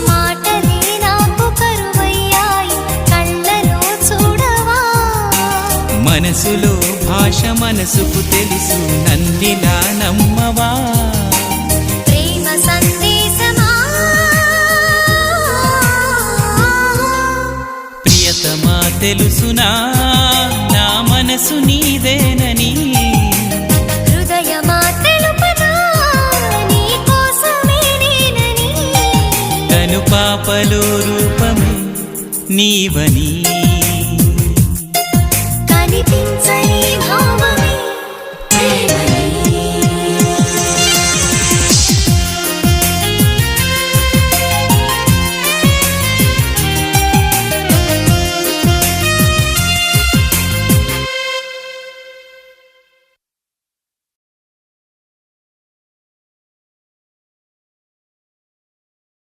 మాటలే నాకు కరువయ్యాయి కళ్ళలో చూడవా మనసులో భాష మనసుకు తెలుసు నన్నిలా నమ్మవా ప్రేమ సందేశమా ప్రియతమా తెలుసునా నా మనసు నీదేనని హృదయమా తెలుపనా నీ కోసమే నేనని కను పాపలో రూపమే నీవని కనిపించే